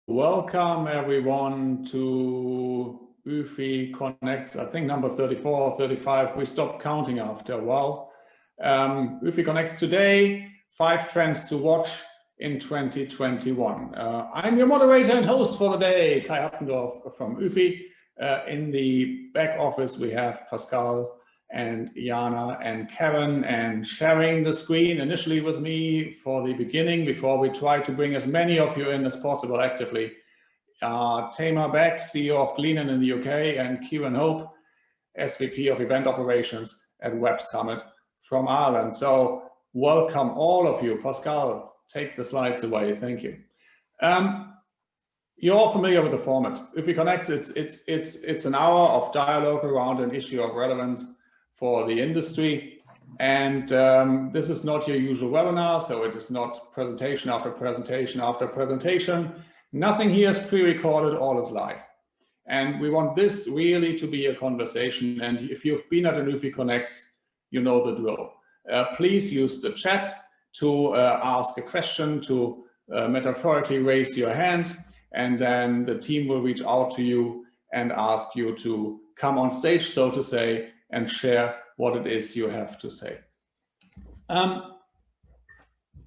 Welcome everyone to UFI Connects, I think number 34 or 35. We stopped counting after a while. UFI Connects today, 5 trends to watch in 2021. I'm your moderator and host for the day, Kai Hattendorf from UFI. In the back office, we have Pascal and Jana and Karen, and sharing the screen initially with me for the beginning before we try to bring as many of you in as possible actively. TAMAR BECK, CEO of Gleanin in the UK, and Kieran Hope, SVP of Event Operations at Web Summit from Ireland. So welcome all of you. Pascal, take the slides away. Thank you. You're all familiar with the format. UFI Connects, it's an hour of dialogue around an issue of relevance for the industry. And this is not your usual webinar, so it is not presentation after presentation after presentation. Nothing here is pre-recorded, all is live. And we want this really to be a conversation. And if you've been at an UFI Connects, you know the drill. Please use the chat to ask a question, to metaphorically raise your hand, and then the team will reach out to you and ask you to come on stage, so to say, and share what it is you have to say.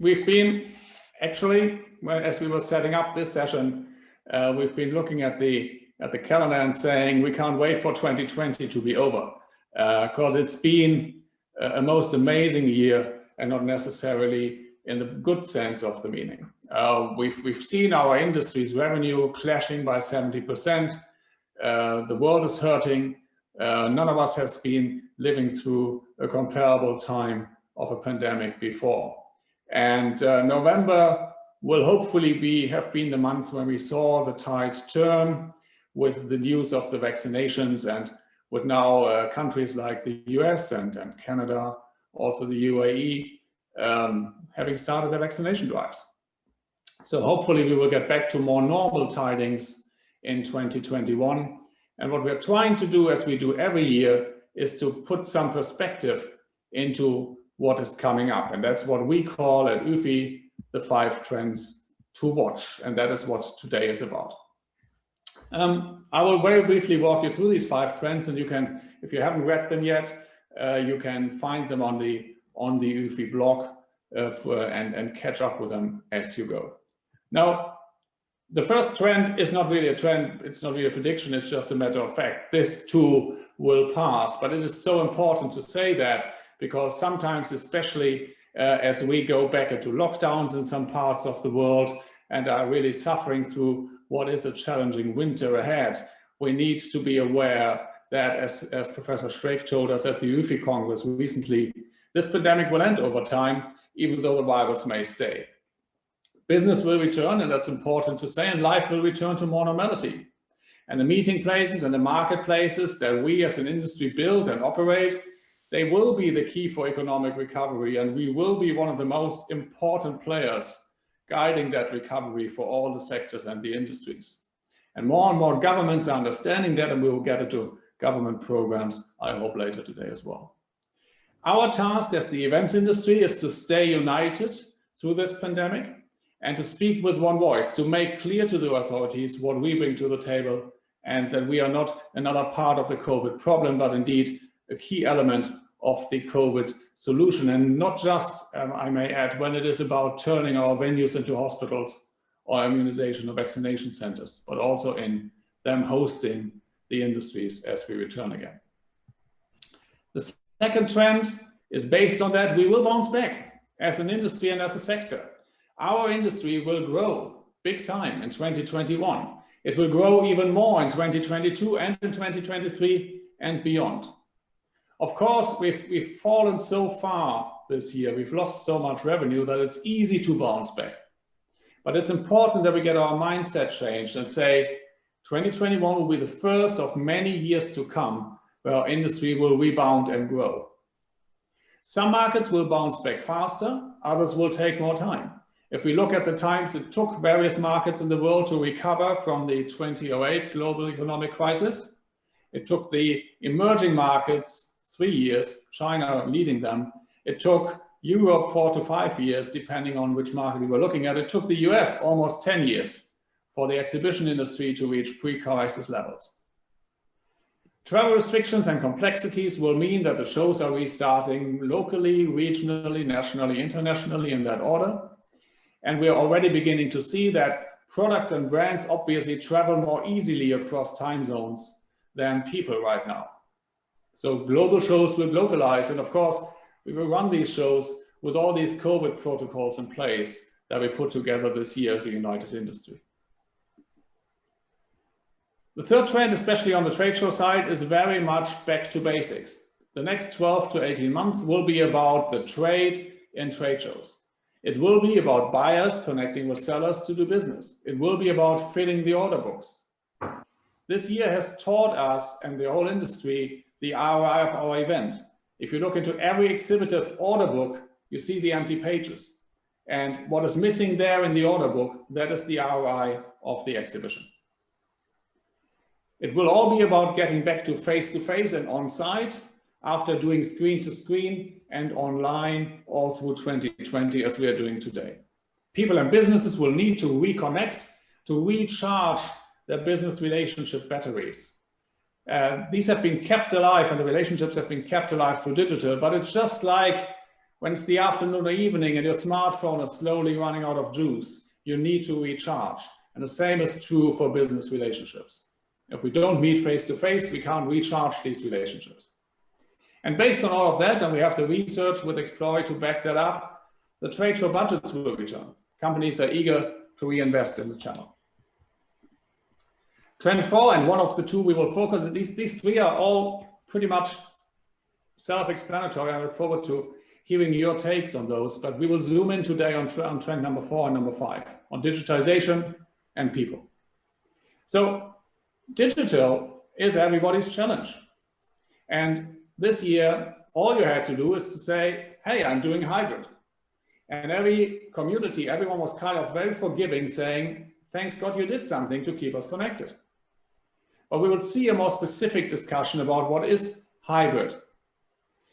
We've been actually, as we were setting up this session, we've been looking at the calendar and saying we can't wait for 2020 to be over, because it's been a most amazing year, and not necessarily in the good sense of the meaning. We've seen our industry's revenue clashing by 70%. The world is hurting. None of us has been living through a comparable time of a pandemic before. And November will hopefully have been the month when we saw the tide turn with the news of the vaccinations, and with now countries like the US and Canada, also the UAE, having started their vaccination drives. So hopefully we will get back to more normal tidings in 2021. And what we're trying to do, as we do every year, is to put some perspective into what is coming up. And that's what we call at UFI the 5 trends to watch. And that is what today is about. I will very briefly walk you through these 5 trends, and you can, if you haven't read them yet, you can find them on the UFI blog and catch up with them as you go. Now, the first trend is not really a trend, it's not really a prediction, it's just a matter of fact. This too will pass, but it is so important to say that, because sometimes, especially as we go back into lockdowns in some parts of the world and are really suffering through what is a challenging winter ahead, we need to be aware that, as Professor Streeck told us at the UFI Congress recently, this pandemic will end over time, even though the virus may stay. Business will return, and that's important to say, and life will return to more normality. And the meeting places and the marketplaces that we as an industry build and operate, they will be the key for economic recovery, and we will be one of the most important players guiding that recovery for all the sectors and the industries. And more governments are understanding that, and we will get into government programs, I hope, later today as well. Our task as the events industry is to stay united through this pandemic, and to speak with one voice, to make clear to the authorities what we bring to the table, and that we are not another part of the COVID problem, but indeed a key element of the COVID solution. And not just, I may add, when it is about turning our venues into hospitals or immunization or vaccination centers, but also in them hosting the industries as we return again. The second trend is based on that. We will bounce back as an industry and as a sector. Our industry will grow big time in 2021. It will grow even more in 2022 and in 2023 and beyond. Of course, we've fallen so far this year, we've lost so much revenue that it's easy to bounce back. But it's important that we get our mindset changed and say 2021 will be the first of many years to come where our industry will rebound and grow. Some markets will bounce back faster, others will take more time. If we look at the times it took various markets in the world to recover from the 2008 global economic crisis, it took the emerging markets 3 years, China leading them. It took Europe 4 to 5 years, depending on which market we were looking at. It took the US almost 10 years for the exhibition industry to reach pre-crisis levels. Travel restrictions and complexities will mean that the shows are restarting locally, regionally, nationally, internationally, in that order. And we're already beginning to see that products and brands obviously travel more easily across time zones than people right now. So global shows will globalize, and of course, we will run these shows with all these COVID protocols in place that we put together this year as a united industry. The third trend, especially on the trade show side, is very much back to basics. The next 12 to 18 months will be about the trade in trade shows. It will be about buyers connecting with sellers to do business. It will be about filling the order books. This year has taught us and the whole industry the ROI of our event. If you look into every exhibitor's order book, you see the empty pages. And what is missing there in the order book, that is the ROI of the exhibition. It will all be about getting back to face-to-face and on-site after doing screen-to-screen and online all through 2020 as we are doing today. People and businesses will need to reconnect, to recharge their business relationship batteries. These have been kept alive and the relationships have been kept alive through digital, but it's just like when it's the afternoon or evening and your smartphone is slowly running out of juice, you need to recharge. And the same is true for business relationships. If we don't meet face-to-face, we can't recharge these relationships. And based on all of that, and we have the research with Explorer to back that up, the trade show budgets will return. Companies are eager to reinvest in the channel. Trend 4, and one of the two we will focus on, these three are all pretty much self-explanatory. I look forward to hearing your takes on those, but we will zoom in today on trend number 4 and number 5, on digitization and people. So digital is everybody's challenge. And this year, all you had to do is to say, hey, I'm doing hybrid. And every community, everyone was kind of very forgiving, saying, thanks God you did something to keep us connected. But we will see a more specific discussion about what is hybrid.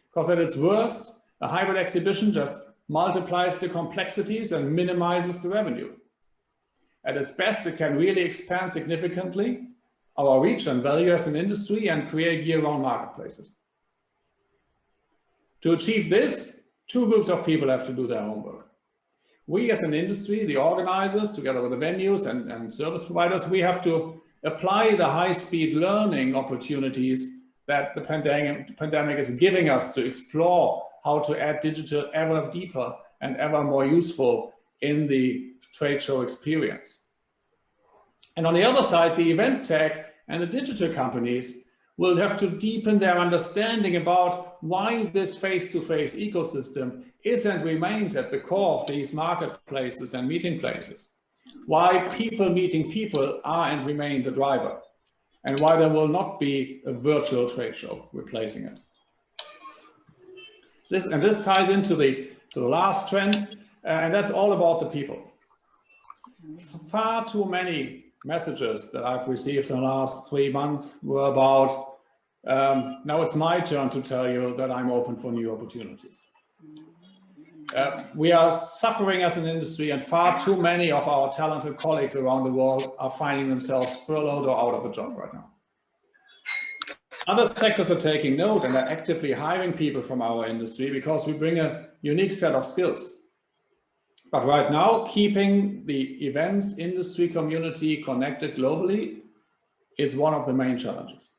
Because at its worst, a hybrid exhibition just multiplies the complexities and minimizes the revenue. At its best, it can really expand significantly our reach and value as an industry and create year-round marketplaces. To achieve this, two groups of people have to do their homework. We as an industry, the organizers, together with the venues and service providers, we have to apply the high-speed learning opportunities that the pandemic is giving us to explore how to add digital ever deeper and ever more useful in the trade show experience. And on the other side, the event tech and the digital companies will have to deepen their understanding about why this face-to-face ecosystem is and remains at the core of these marketplaces and meeting places. Why people meeting people are and remain the driver, and why there will not be a virtual trade show replacing it. This ties into the last trend, and that's all about the people. Far too many messages that I've received in the last 3 months were about, now it's my turn to tell you that I'm open for new opportunities. We are suffering as an industry, and far too many of our talented colleagues around the world are finding themselves furloughed or out of a job right now. Other sectors are taking note and are actively hiring people from our industry because we bring a unique set of skills. But right now, keeping the events industry community connected globally is one of the main challenges.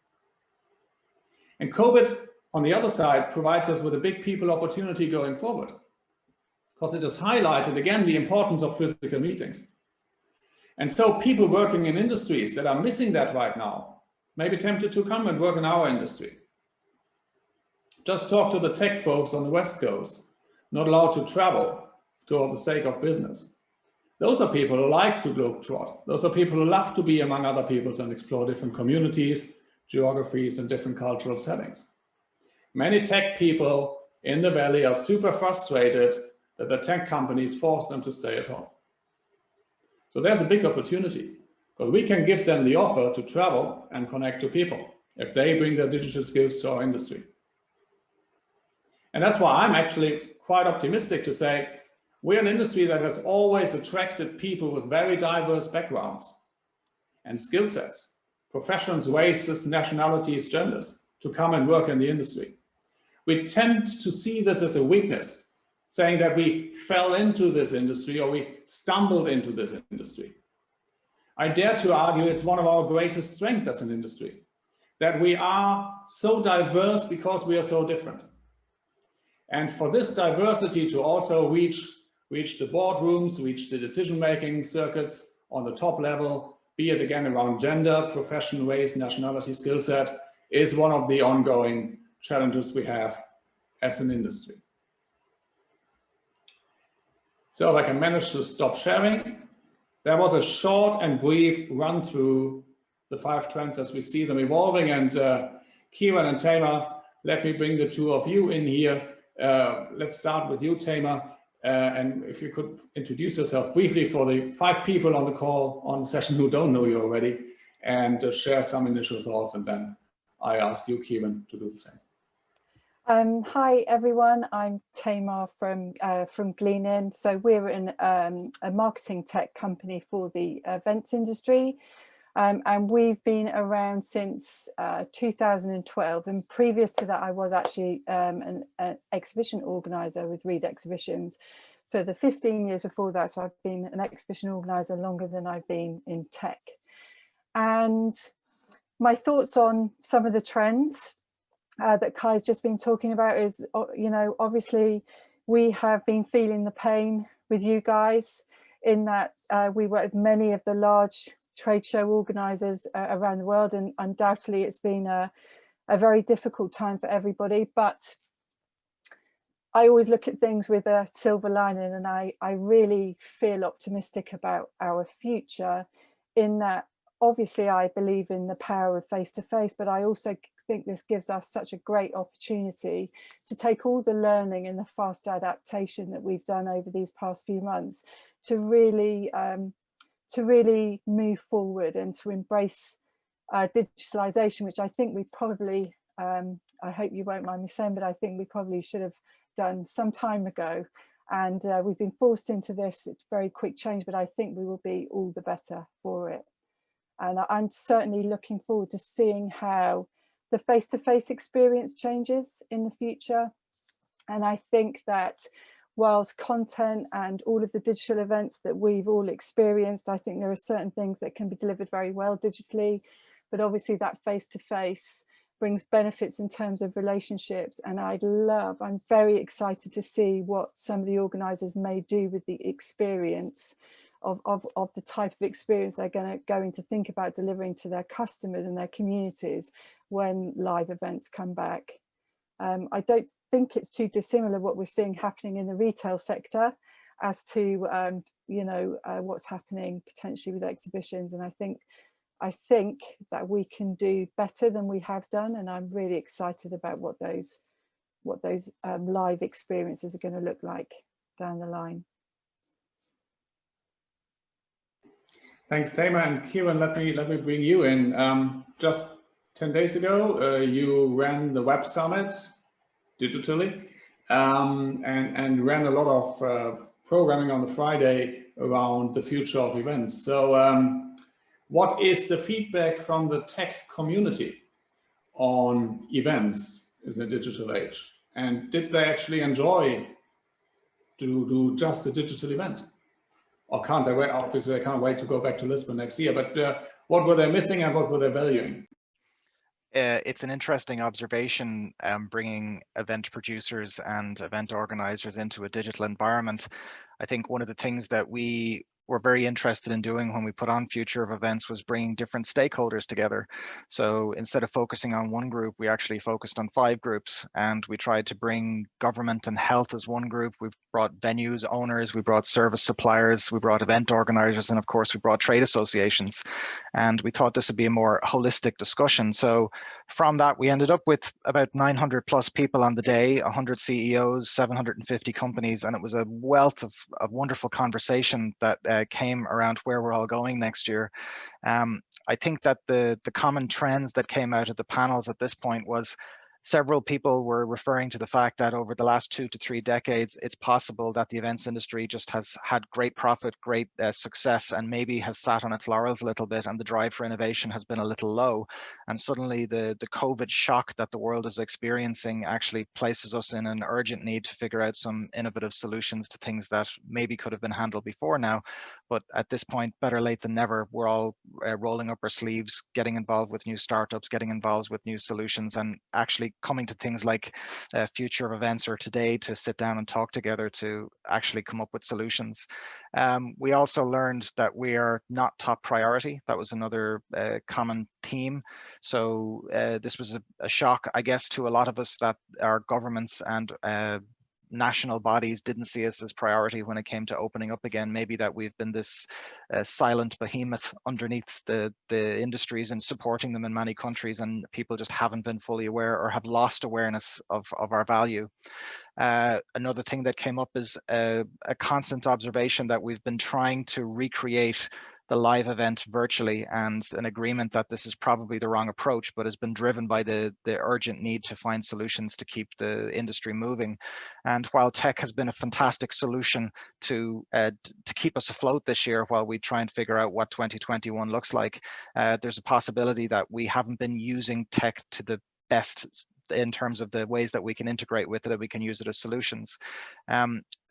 And COVID, on the other side, provides us with a big people opportunity going forward, because it has highlighted again the importance of physical meetings. And so people working in industries that are missing that right now may be tempted to come and work in our industry. Just talk to the tech folks on the West Coast, not allowed to travel for the sake of business. Those are people who like to globetrot. Those are people who love to be among other peoples and explore different communities, geographies, and different cultural settings. Many tech people in the Valley are super frustrated that the tech companies force them to stay at home. So there's a big opportunity, because we can give them the offer to travel and connect to people if they bring their digital skills to our industry. And that's why I'm actually quite optimistic to say we're an industry that has always attracted people with very diverse backgrounds. and skill sets, professions, races, nationalities, genders, to come and work in the industry. We tend to see this as a weakness, saying that we fell into this industry or we stumbled into this industry. I dare to argue it's one of our greatest strengths as an industry, that we are so diverse because we are so different. And for this diversity to also reach the boardrooms, reach the decision-making circuits on the top level, be it again around gender, profession, race, nationality, skill set, is one of the ongoing challenges we have as an industry. So if I can manage to stop sharing, there was a short and brief run through the 5 trends as we see them evolving. And CIARÁN and TAMAR, let me bring the two of you in here. Let's start with you, TAMAR. And if you could introduce yourself briefly for the 5 people on the call on the session who don't know you already, and share some initial thoughts, and then I ask you, CIARÁN, to do the same. Hi everyone, I'm TAMAR from Gleanin. So we're a marketing tech company for the events industry, and we've been around since 2012. And previous to that, I was actually an exhibition organizer with Reed Exhibitions for the 15 years before that. So I've been an exhibition organizer longer than I've been in tech. And my thoughts on some of the trends that Kai's just been talking about is, you know, obviously we have been feeling the pain with you guys in that we work with many of the large trade show organizers around the world, and undoubtedly it's been a very difficult time for everybody. But I always look at things with a silver lining, and I really feel optimistic about our future, in that obviously I believe in the power of face-to-face, but I also think this gives us such a great opportunity to take all the learning and the fast adaptation that we've done over these past few months to really move forward and to embrace digitalization, which I think we probably, I hope you won't mind me saying, but I think we probably should have done some time ago. And we've been forced into this very quick change, but I think we will be all the better for it. And I'm certainly looking forward to seeing how the face-to-face experience changes in the future. And I think that whilst content and all of the digital events that we've all experienced, I think there are certain things that can be delivered very well digitally, but obviously that face-to-face brings benefits in terms of relationships. And I'm very excited to see what some of the organisers may do with the experience of the type of experience they're going to think about delivering to their customers and their communities when live events come back. I don't think it's too dissimilar what we're seeing happening in the retail sector as to what's happening potentially with exhibitions. And I think that we can do better than we have done, and I'm really excited about what those live experiences are going to look like down the line. Thanks, TAMAR. And CIARÁN, let me bring you in. Just 10 days ago, you ran the Web Summit digitally, and ran a lot of programming on the Friday around the future of events. So what is the feedback from the tech community on events in the digital age? And did they actually enjoy to do just a digital event? Or can't they wait? Obviously, they can't wait to go back to Lisbon next year, but what were they missing and what were they valuing? It's an interesting observation, bringing event producers and event organizers into a digital environment. I think one of the things that we were very interested in doing when we put on Future of Events was bringing different stakeholders together. So instead of focusing on one group, we actually focused on 5 groups, and we tried to bring government and health as one group. We've brought venues owners, we brought service suppliers, we brought event organizers, and of course we brought trade associations. And we thought this would be a more holistic discussion. So from that, we ended up with about 900 plus people on the day, 100 CEOs, 750 companies, and it was a wealth of wonderful conversation that came around where we're all going next year. I think that the common trends that came out of the panels at this point was several people were referring to the fact that over the last 2 to 3 decades, it's possible that the events industry just has had great profit, great success, and maybe has sat on its laurels a little bit, and the drive for innovation has been a little low. And suddenly the COVID shock that the world is experiencing actually places us in an urgent need to figure out some innovative solutions to things that maybe could have been handled before now. But at this point, better late than never, we're all rolling up our sleeves, getting involved with new startups, getting involved with new solutions, and actually coming to things like Future of Events or Today to sit down and talk together to actually come up with solutions. We also learned that we are not top priority. That was another common theme. So this was a shock, I guess, to a lot of us, that our governments and national bodies didn't see us as priority when it came to opening up again. Maybe that we've been this silent behemoth underneath the industries and supporting them in many countries, and people just haven't been fully aware or have lost awareness of our value. Another thing that came up is a constant observation that we've been trying to recreate the live event virtually, and an agreement that this is probably the wrong approach, but has been driven by the urgent need to find solutions to keep the industry moving. And while tech has been a fantastic solution to keep us afloat this year while we try and figure out what 2021 looks like, there's a possibility that we haven't been using tech to the best in terms of the ways that we can integrate with it, that we can use it as solutions.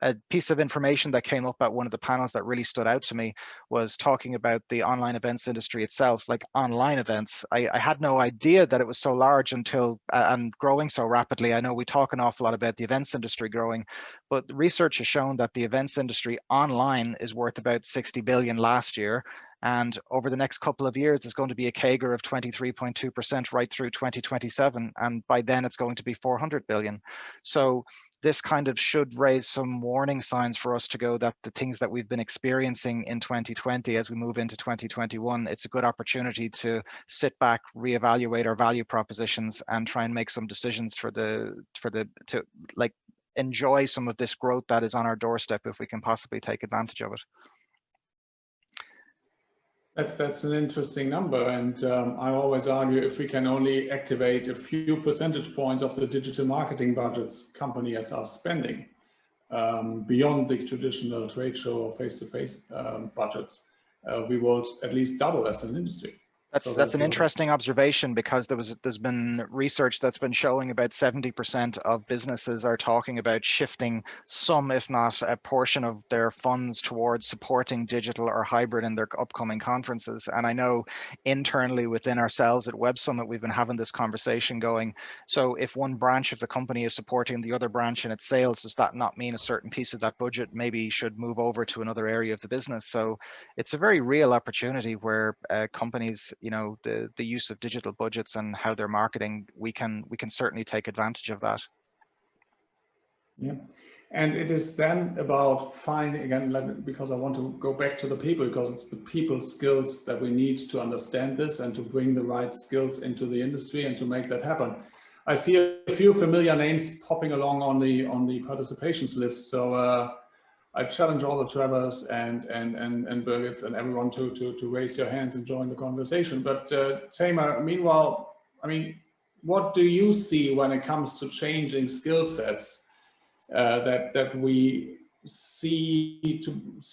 A piece of information that came up at one of the panels that really stood out to me was talking about the online events industry itself. Like online events, I had no idea that it was so large until and growing so rapidly. I know we talk an awful lot about the events industry growing, but research has shown that the events industry online is worth about 60 billion last year. And over the next couple of years, there's going to be a CAGR of 23.2% right through 2027. And by then it's going to be 400 billion. So this kind of should raise some warning signs for us to go that the things that we've been experiencing in 2020 as we move into 2021, it's a good opportunity to sit back, reevaluate our value propositions, and try and make some decisions to like enjoy some of this growth that is on our doorstep if we can possibly take advantage of it. That's an interesting number, and I always argue if we can only activate a few percentage points of the digital marketing budgets companies are spending beyond the traditional trade show or face-to-face budgets, we will at least double as an industry. That's an interesting observation, because there's been research that's been showing about 70% of businesses are talking about shifting some, if not a portion of their funds towards supporting digital or hybrid in their upcoming conferences. And I know internally within ourselves at Web Summit, we've been having this conversation going. So if one branch of the company is supporting the other branch in its sales, does that not mean a certain piece of that budget maybe should move over to another area of the business? So it's a very real opportunity where companies, you know, the use of digital budgets and how they're marketing, we can certainly take advantage of that. Yeah, and it is then about finding, again, because I want to go back to the people, because it's the people skills that we need to understand this and to bring the right skills into the industry and to make that happen. I see a few familiar names popping along on the participations list, so I challenge all the Trevors and Birgits and everyone to raise your hands and join the conversation. But Tamar, meanwhile, I mean, what do you see when it comes to changing skill sets that we see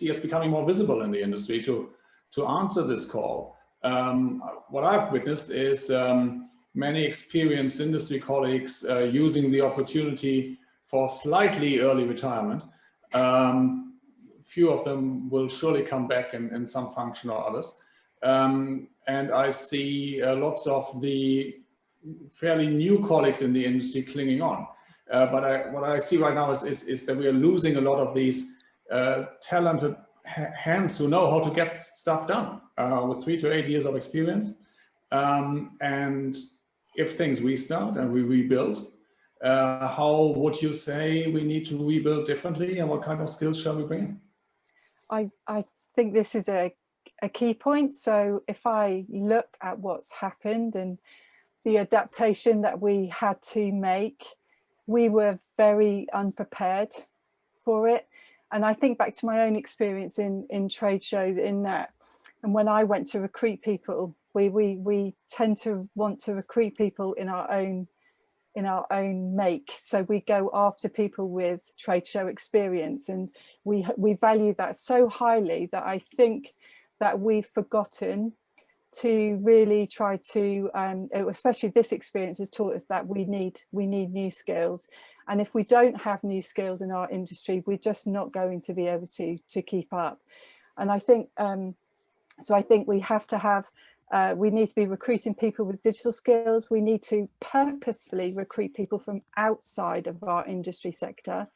as becoming more visible in the industry to answer this call? What I've witnessed is many experienced industry colleagues using the opportunity for slightly early retirement. Few of them will surely come back in some function or others. And I see lots of the fairly new colleagues in the industry clinging on. But what I see right now is that we are losing a lot of these talented hands who know how to get stuff done with 3 to 8 years of experience. And if things restart and we rebuild, how would you say we need to rebuild differently, and what kind of skills shall we bring in? I think this is a key point. So if I look at what's happened and the adaptation that we had to make, we were very unprepared for it. And I think back to my own experience in trade shows, in that, and when I went to recruit people, we tend to want to recruit people in our own own make. So we go after people with trade show experience, and we value that so highly that I think that we've forgotten to really try to, especially this experience has taught us that we need new skills, and if we don't have new skills in our industry, we're just not going to be able to keep up. And I think so I think we have to have we need to be recruiting people with digital skills. We need to purposefully recruit people from outside of our industry sector,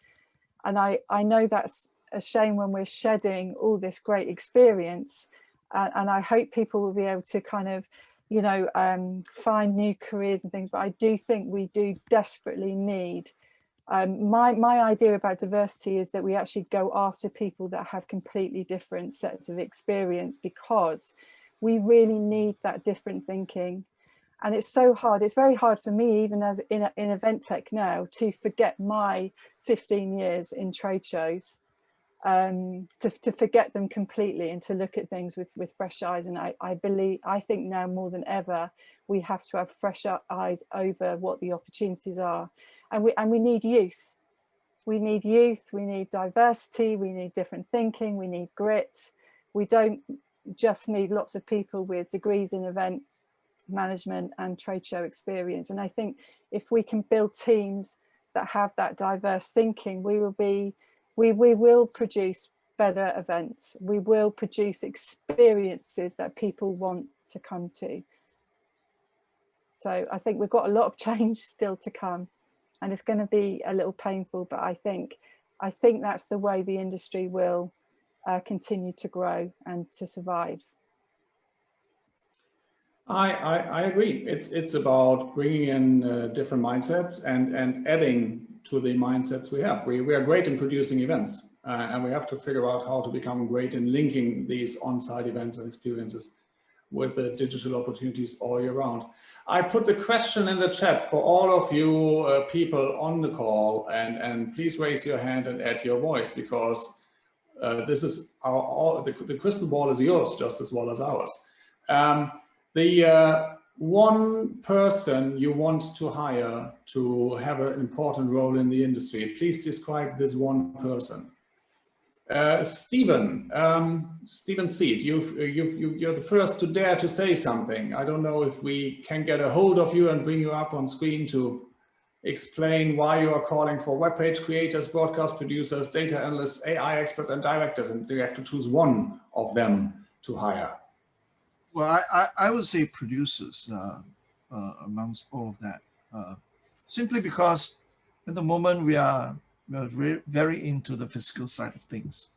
and I know that's a shame when we're shedding all this great experience. And I hope people will be able to kind of, you know, find new careers and things. But I do think we do desperately need, my idea about diversity is that we actually go after people that have completely different sets of experience, because we really need that different thinking. And it's so hard. It's very hard for me, even as in event tech now, to forget my 15 years in trade shows. To forget them completely and to look at things with fresh eyes. And I think now more than ever we have to have fresh eyes over what the opportunities are, and we need youth. We need diversity, we need different thinking, we need grit. We don't just need lots of people with degrees in event management and trade show experience. And I think if we can build teams that have that diverse thinking, we will produce better events. We will produce experiences that people want to come to. So I think we've got a lot of change still to come, and it's going to be a little painful, but I think that's the way the industry will continue to grow and to survive. I agree. It's about bringing in different mindsets and adding to the mindsets we have. We are great in producing events, and we have to figure out how to become great in linking these on-site events and experiences with the digital opportunities all year round. I put the question in the chat for all of you people on the call, and please raise your hand and add your voice, because this is the crystal ball is yours just as well as ours. The one person you want to hire to have an important role in the industry, please describe this one person. Stephen Seed, you're the first to dare to say something. I don't know if we can get a hold of you and bring you up on screen to explain why you are calling for web page creators, broadcast producers, data analysts, AI experts, and directors, and you have to choose one of them to hire. Well, I would say producers amongst all of that, simply because at the moment we are very into the physical side of things,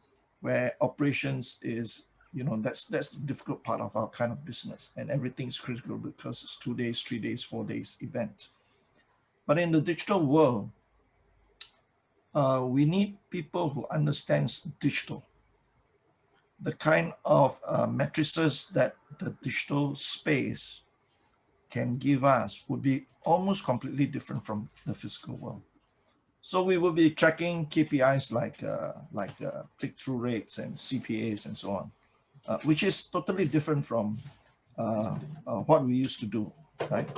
where operations is, you know, that's the difficult part of our kind of business, and everything is critical because it's 2 days, 3 days, 4 days event. But in the digital world, we need people who understands digital. The kind of matrices that the digital space can give us would be almost completely different from the physical world. So we will be tracking KPIs like click-through rates and CPAs and so on, which is totally different from what we used to do, right?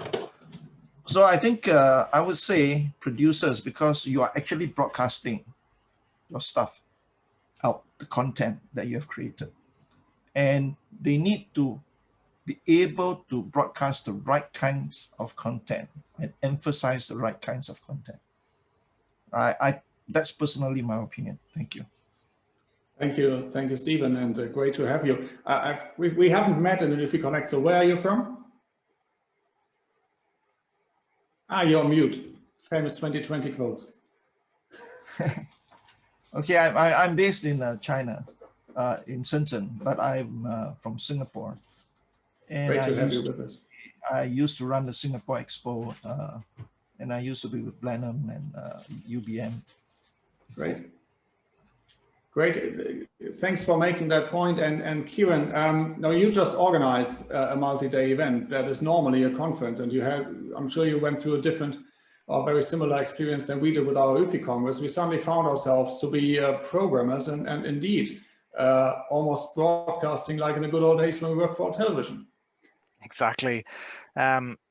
So I think I would say producers, because you are actually broadcasting your stuff out, the content that you have created, and they need to be able to broadcast the right kinds of content and emphasize the right kinds of content. That's personally my opinion. Thank you. Thank you, Stephen, and great to have you. We haven't met in the UFI Connects, so where are you from? You're on mute. Famous 2020 quotes. Okay, I'm based in China, in Shenzhen, but I'm from Singapore. And great to have you with us. I used to run the Singapore Expo, and I used to be with Gleanin and UBM. Great. Great. Thanks for making that point. And Kieran, now you just organized a multi-day event that is normally a conference, and I'm sure you went through a different or very similar experience than we did with our UFI Congress. We suddenly found ourselves to be programmers and indeed almost broadcasting like in the good old days when we worked for television. Exactly.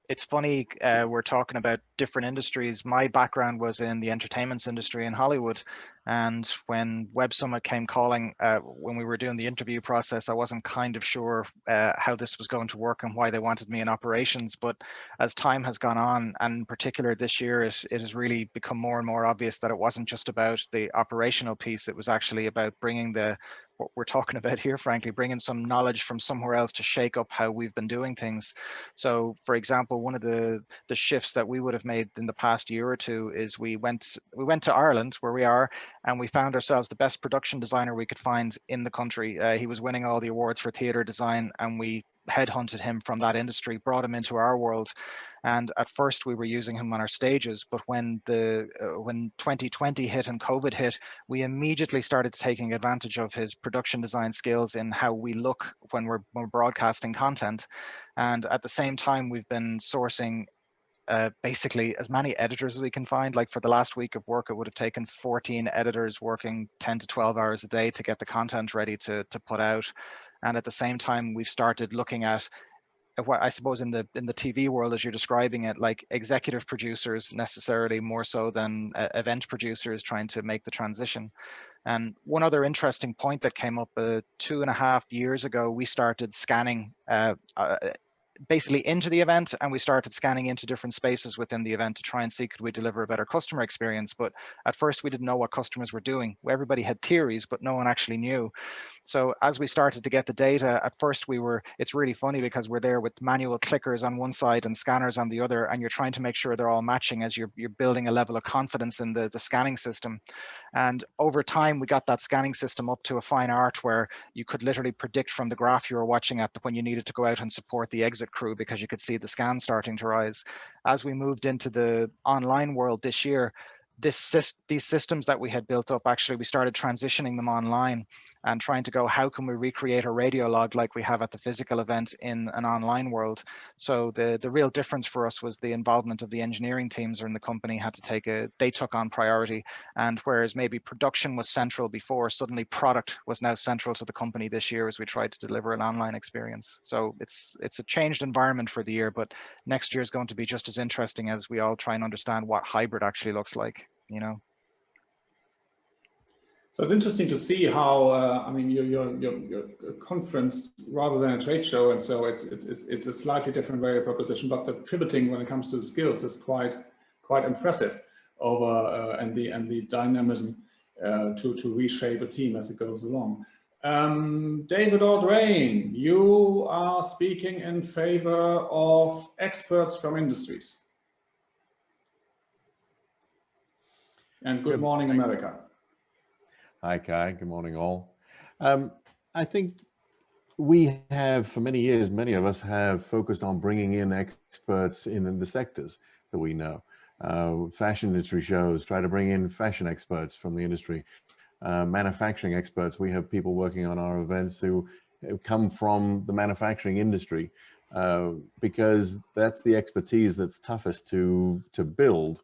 it's funny, we're talking about different industries. My background was in the entertainment industry in Hollywood. And when Web Summit came calling, when we were doing the interview process, I wasn't kind of sure how this was going to work and why they wanted me in operations. But as time has gone on, and in particular this year, it has really become more and more obvious that it wasn't just about the operational piece. It was actually about bringing what we're talking about here, frankly, bringing some knowledge from somewhere else to shake up how we've been doing things. So, for example, one of the shifts that we would have made in the past year or two is we went to Ireland, where we are, and we found ourselves the best production designer we could find in the country. He was winning all the awards for theatre design, and we headhunted him from that industry, brought him into our world. And at first we were using him on our stages, but when 2020 hit and COVID hit, we immediately started taking advantage of his production design skills in how we look when we're broadcasting content. And at the same time, we've been sourcing basically as many editors as we can find. Like for the last week of work, it would have taken 14 editors working 10 to 12 hours a day to get the content ready to put out. And at the same time, we've started looking at what I suppose in the TV world, as you're describing it, like executive producers necessarily more so than event producers trying to make the transition. And one other interesting point that came up 2.5 years ago, we started scanning basically into the event, and we started scanning into different spaces within the event to try and see could we deliver a better customer experience. But at first we didn't know what customers were doing. Everybody had theories, but no one actually knew. So as we started to get the data, at first it's really funny because we're there with manual clickers on one side and scanners on the other, and you're trying to make sure they're all matching as you're building a level of confidence in the scanning system. And over time, we got that scanning system up to a fine art where you could literally predict from the graph you were watching at when you needed to go out and support the exit crew because you could see the scan starting to rise. As we moved into the online world this year, these systems that we had built up, actually, we started transitioning them online and trying to go, how can we recreate a radio log like we have at the physical event in an online world? So the real difference for us was the involvement of the engineering teams in the company they took on priority. And whereas maybe production was central before, suddenly product was now central to the company this year as we tried to deliver an online experience. So it's a changed environment for the year, but next year is going to be just as interesting as we all try and understand what hybrid actually looks like, you know. So it's interesting to see how I mean your conference rather than a trade show, and so it's a slightly different value proposition, but the pivoting when it comes to the skills is quite impressive over and the dynamism to reshape a team as it goes along. David Audrain, you are speaking in favor of experts from industries. And good morning, America. Hi, Kai. Good morning, all. I think we have, for many years, many of us have focused on bringing in experts in the sectors that we know. Fashion industry shows try to bring in fashion experts from the industry. Manufacturing experts, we have people working on our events who come from the manufacturing industry because that's the expertise that's toughest to build.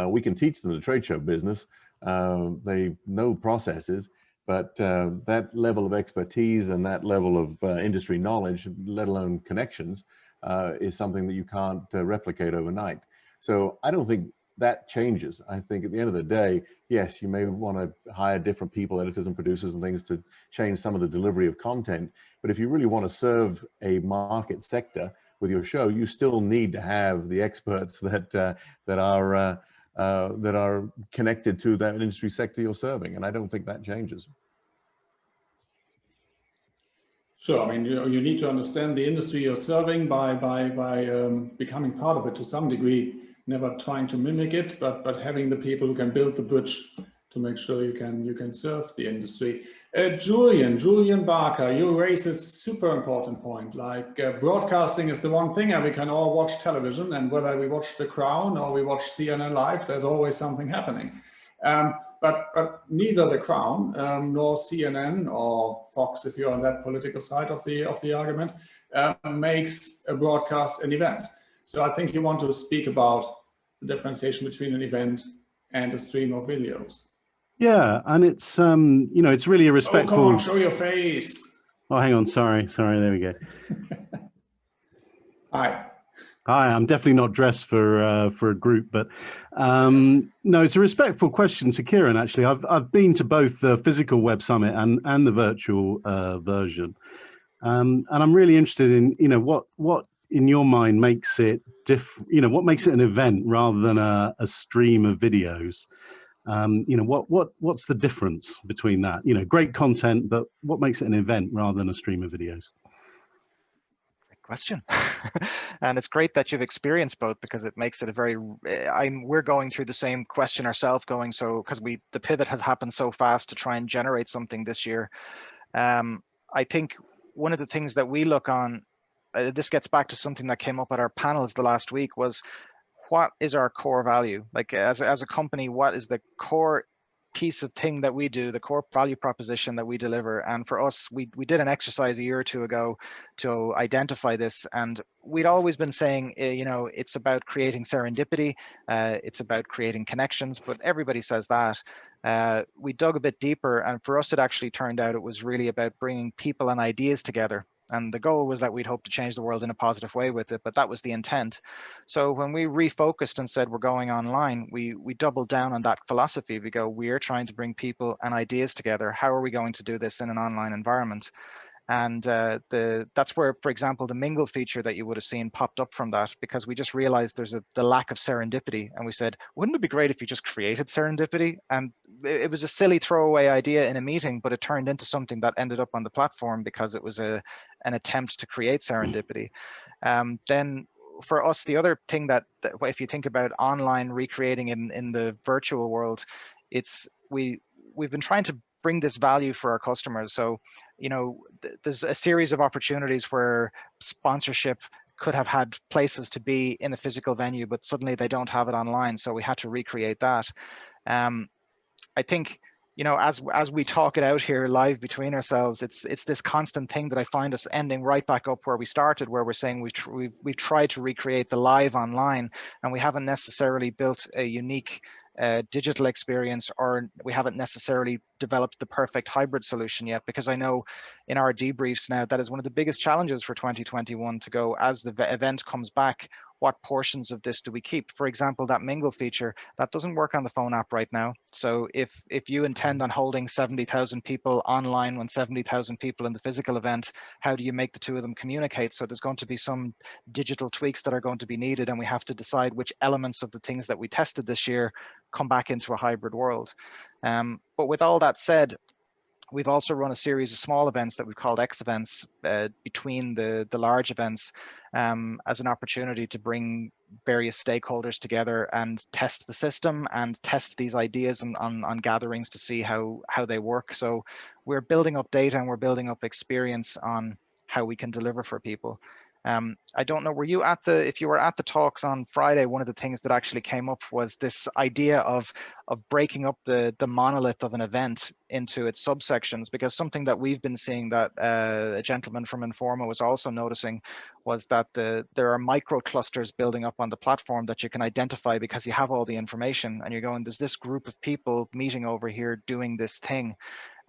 We can teach them the trade show business. They know processes, but that level of expertise and that level of industry knowledge, let alone connections, is something that you can't replicate overnight. So I don't think that changes. I think at the end of the day, yes, you may want to hire different people, editors and producers and things, to change some of the delivery of content. But if you really want to serve a market sector with your show, you still need to have the experts that are connected to that industry sector you're serving. And I don't think that changes. Sure. I mean, you need to understand the industry you're serving by becoming part of it to some degree, never trying to mimic it, but having the people who can build the bridge to make sure you can serve the industry. Julian Barker, you raise a super important point. Like broadcasting is the one thing, and we can all watch television, and whether we watch The Crown or we watch CNN Live, there's always something happening. But neither The Crown nor CNN or Fox, if you're on that political side of the argument, makes a broadcast an event. So I think you want to speak about the differentiation between an event and a stream of videos. Yeah, and it's you know, it's really a respectful. Oh, come on, show your face. Oh, hang on, sorry, there we go. Hi. Hi, I'm definitely not dressed for a group, but no, it's a respectful question to Kieran. Actually, I've been to both the physical Web Summit and the virtual version, and I'm really interested in what in your mind makes it what makes it an event rather than a stream of videos. What's the difference between that? Great content, but what makes it an event rather than a stream of videos? Question. And it's great that you've experienced both, because it makes it a very we're going through the same question ourselves, because the pivot has happened so fast to try and generate something this year. I think one of the things that we look on, this gets back to something that came up at our panels the last week, was what is our core value? Like as a company, what is the core piece of thing that we do, the core value proposition that we deliver? And for us, we did an exercise a year or two ago to identify this, and we'd always been saying, it's about creating serendipity, it's about creating connections, but everybody says that. We dug a bit deeper, and for us it actually turned out it was really about bringing people and ideas together. And the goal was that we'd hope to change the world in a positive way with it, but that was the intent. So when we refocused and said we're going online, we doubled down on that philosophy. We go, we're trying to bring people and ideas together. How are we going to do this in an online environment? And that's where, for example, the mingle feature that you would have seen popped up from that, because we just realized there's the lack of serendipity. And we said, wouldn't it be great if you just created serendipity? And it was a silly throwaway idea in a meeting, but it turned into something that ended up on the platform because it was an attempt to create serendipity. Then for us, the other thing that if you think about online recreating in the virtual world, it's we've been trying to bring this value for our customers. So, there's a series of opportunities where sponsorship could have had places to be in a physical venue, but suddenly they don't have it online. So we had to recreate that. I think, as we talk it out here live between ourselves, it's this constant thing that I find us ending right back up where we started, where we're saying we've tried to recreate the live online, and we haven't necessarily built a unique digital experience, or we haven't necessarily developed the perfect hybrid solution yet, because I know in our debriefs now that is one of the biggest challenges for 2021 to go, as the event comes back, what portions of this do we keep? For example, that mingle feature, that doesn't work on the phone app right now. So if you intend on holding 70,000 people online when 70,000 people in the physical event, how do you make the two of them communicate? So there's going to be some digital tweaks that are going to be needed, and we have to decide which elements of the things that we tested this year come back into a hybrid world. But with all that said, we've also run a series of small events that we've called X events between the large events, as an opportunity to bring various stakeholders together and test the system and test these ideas on gatherings to see how they work. So we're building up data and we're building up experience on how we can deliver for people. I don't know, if you were at the talks on Friday, one of the things that actually came up was this idea of breaking up the monolith of an event into its subsections, because something that we've been seeing that a gentleman from Informa was also noticing was that there are micro clusters building up on the platform that you can identify because you have all the information, and you're going, there's this group of people meeting over here doing this thing,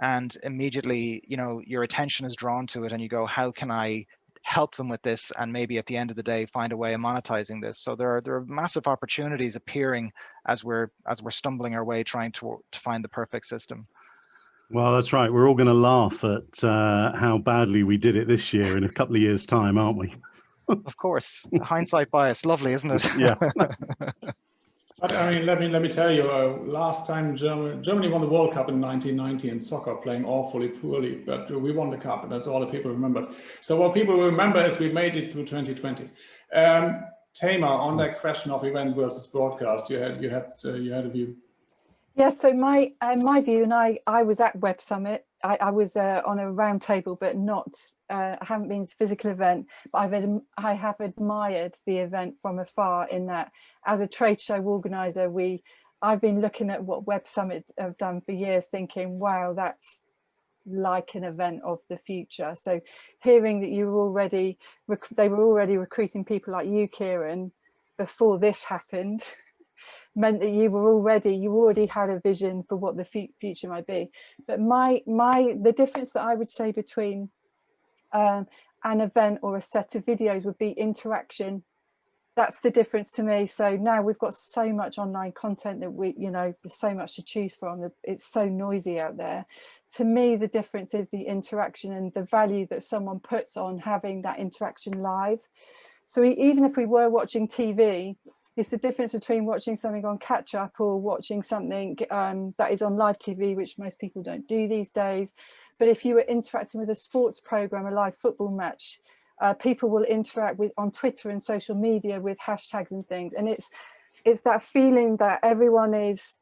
and immediately, your attention is drawn to it, and you go, how can I help them with this, and maybe at the end of the day find a way of monetizing this? So there are massive opportunities appearing as we're stumbling our way trying to find the perfect system. Well, that's right. We're all going to laugh at how badly we did it this year in a couple of years' time, aren't we? Of course, hindsight bias, lovely, isn't it? Yeah. But I mean, let me tell you, last time Germany won the World Cup in 1990 in soccer, playing awfully poorly, but we won the cup, and that's all the people remember. So what people remember is we made it through 2020. TAMAR, on that question of event versus broadcast, you had a view. Yes, so my view, and I was at Web Summit. I was on a round table, but not. I haven't been to the physical event, but I have admired the event from afar. In that, as a trade show organizer, I've been looking at what Web Summit have done for years, thinking, wow, that's like an event of the future. So hearing that they were already recruiting people like you, Kieran, before this happened, meant that you already had a vision for what the future might be. But the difference that I would say between an event or a set of videos would be interaction that's the difference to me. So now we've got so much online content that there's so much to choose from. It's so noisy out there. To me, the difference is the interaction and the value that someone puts on having that interaction live. So even if we were watching TV, it's the difference between watching something on catch up or watching something that is on live TV, which most people don't do these days. But if you were interacting with a sports program, a live football match, people will interact with on Twitter and social media with hashtags and things. And it's that feeling that everyone is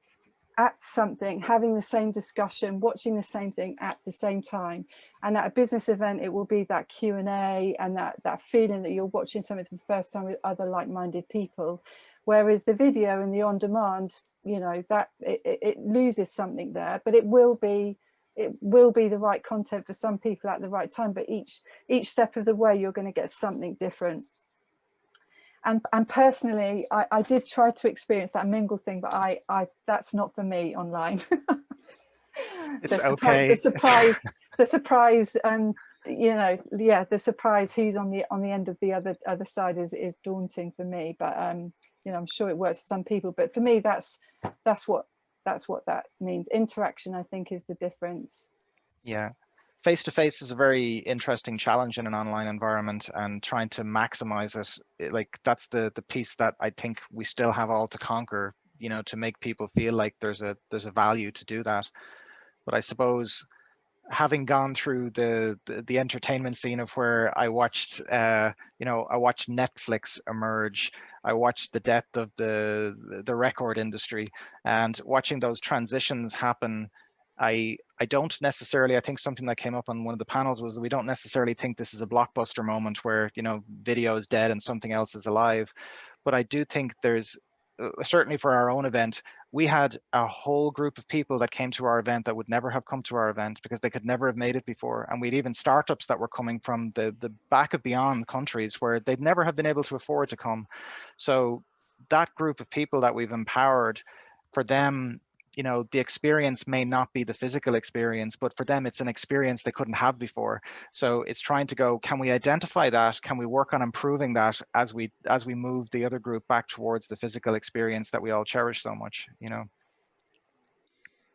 at something, having the same discussion, watching the same thing at the same time. And at a business event, it will be that Q&A and that feeling that you're watching something for the first time with other like-minded people. Whereas the video and the on-demand, that it loses something there, but it will be the right content for some people at the right time. But each step of the way, you're going to get something different. And personally, I did try to experience that mingle thing, but I that's not for me online. It's okay. The surprise, the surprise who's on the end of the other side is daunting for me. But I'm sure it works for some people. But for me, that's what that means. Interaction, I think, is the difference. Yeah. Face-to-face is a very interesting challenge in an online environment, and trying to maximize it, like that's the piece that I think we still have all to conquer, to make people feel like there's a value to do that. But I suppose, having gone through the entertainment scene of where I watched I watched Netflix emerge, I watched the death of the record industry, and watching those transitions happen, I don't necessarily, I think something that came up on one of the panels was that we don't necessarily think this is a blockbuster moment where video is dead and something else is alive. But I do think there's certainly for our own event, we had a whole group of people that came to our event that would never have come to our event because they could never have made it before. And we'd even startups that were coming from the back of beyond countries where they'd never have been able to afford to come. So that group of people that we've empowered, for them, the experience may not be the physical experience, but for them, it's an experience they couldn't have before. So it's trying to go, can we identify that? Can we work on improving that as we move the other group back towards the physical experience that we all cherish so much,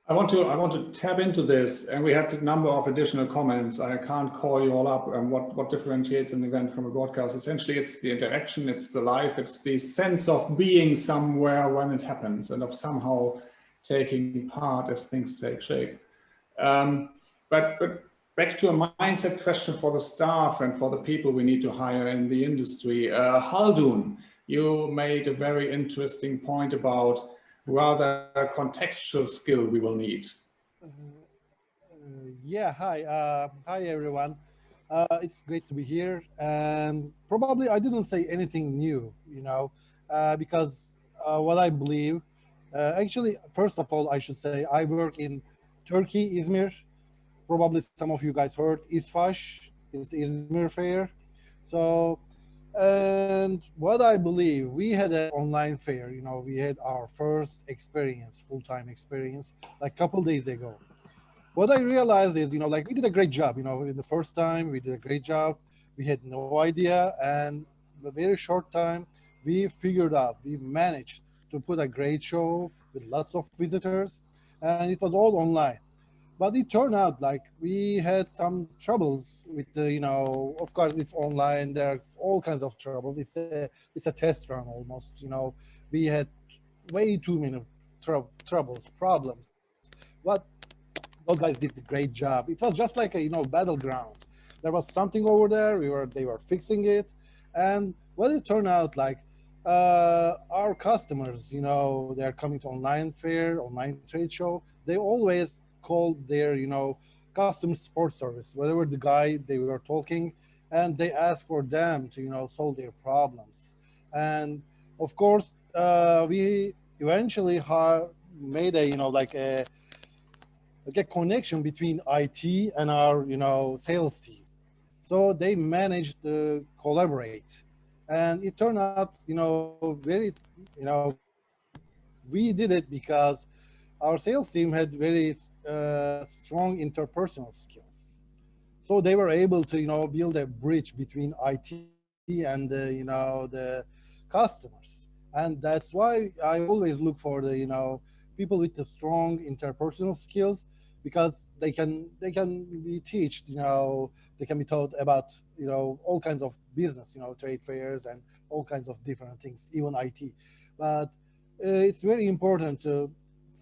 I want to tap into this, and we had a number of additional comments. I can't call you all up. And what differentiates an event from a broadcast? Essentially, it's the interaction, it's the life, it's the sense of being somewhere when it happens, and of somehow taking part as things take shape. But back to a mindset question for the staff and for the people we need to hire in the industry. Haldun, you made a very interesting point about rather contextual skill we will need. Yeah, hi everyone. It's great to be here. And probably I didn't say anything new, because what I believe, actually, first of all, I should say I work in Turkey, Izmir. Probably some of you guys heard ISFAŞ, is the Izmir fair. So, and what I believe, we had an online fair, we had our first experience, full-time experience, like a couple days ago. What I realized is, we did a great job, in the first time, we did a great job. We had no idea, and in a very short time, we figured out, we managed to put a great show with lots of visitors, and it was all online. But it turned out like we had some troubles with the, of course it's online, there's all kinds of troubles. It's a test run almost, we had way too many problems. But those guys did a great job. It was just like a, battleground. There was something over there, they were fixing it. And what it turned out like, our customers, they're coming to online fair, online trade show, they always call their, customer support service, whatever the guy they were talking, and they ask for them to, solve their problems. And of course, we eventually made a, a connection between IT and our, sales team. So they managed to collaborate. And it turned out, very, we did it because our sales team had very strong interpersonal skills. So they were able to, build a bridge between IT and the, customers. And that's why I always look for the, people with the strong interpersonal skills, because they can be taught, they can be taught about, all kinds of business, trade fairs and all kinds of different things, even IT. But it's very important to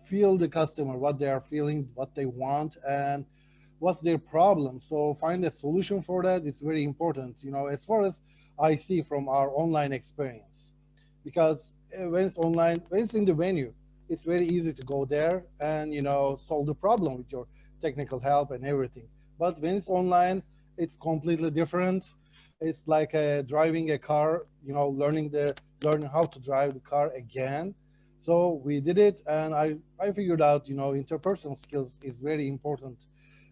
feel the customer, what they are feeling, what they want, and what's their problem. So find a solution for that. It's very important, as far as I see from our online experience, because when it's online, when it's in the venue, it's very easy to go there and, solve the problem with your technical help and everything. But when it's online, it's completely different. It's like driving a car, learning how to drive the car again. So we did it, and I figured out, interpersonal skills is very important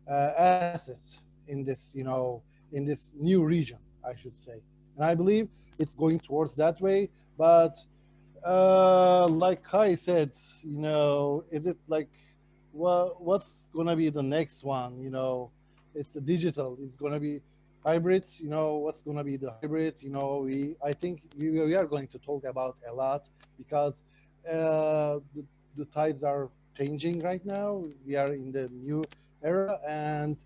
assets in this, in this new region, I should say. And I believe it's going towards that way. But like Kai said, is it like, well, what's going to be the next one? It's the digital. It's going to be hybrids. What's going to be the hybrid? I think we are going to talk about a lot, because the tides are changing right now. We are in the new era, and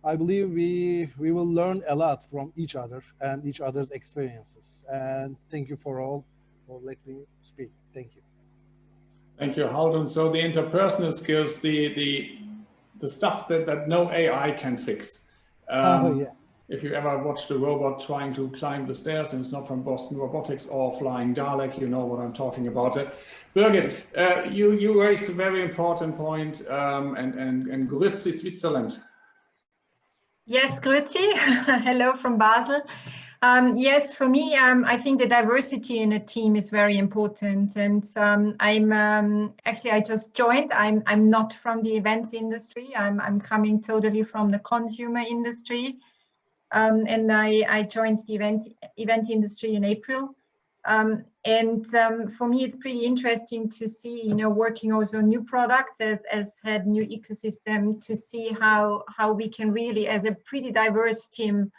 I believe we will learn a lot from each other and each other's experiences. And thank you for all for letting me speak. Thank you. Thank you, Haldun. So the interpersonal skills, the stuff that no AI can fix. Yeah. If you ever watched a robot trying to climb the stairs and it's not from Boston Robotics or Flying Dalek, you know what I'm talking about. Birgit, you raised a very important point, and Grüezi, Switzerland. Yes, Grüezi. Hello from Basel. Yes, for me, I think the diversity in a team is very important. And I'm actually, I just joined. I'm not from the events industry. I'm coming totally from the consumer industry. And I joined the event industry in April. And for me, it's pretty interesting to see, working also on new products as had new ecosystem, to see how we can really, as a pretty diverse team,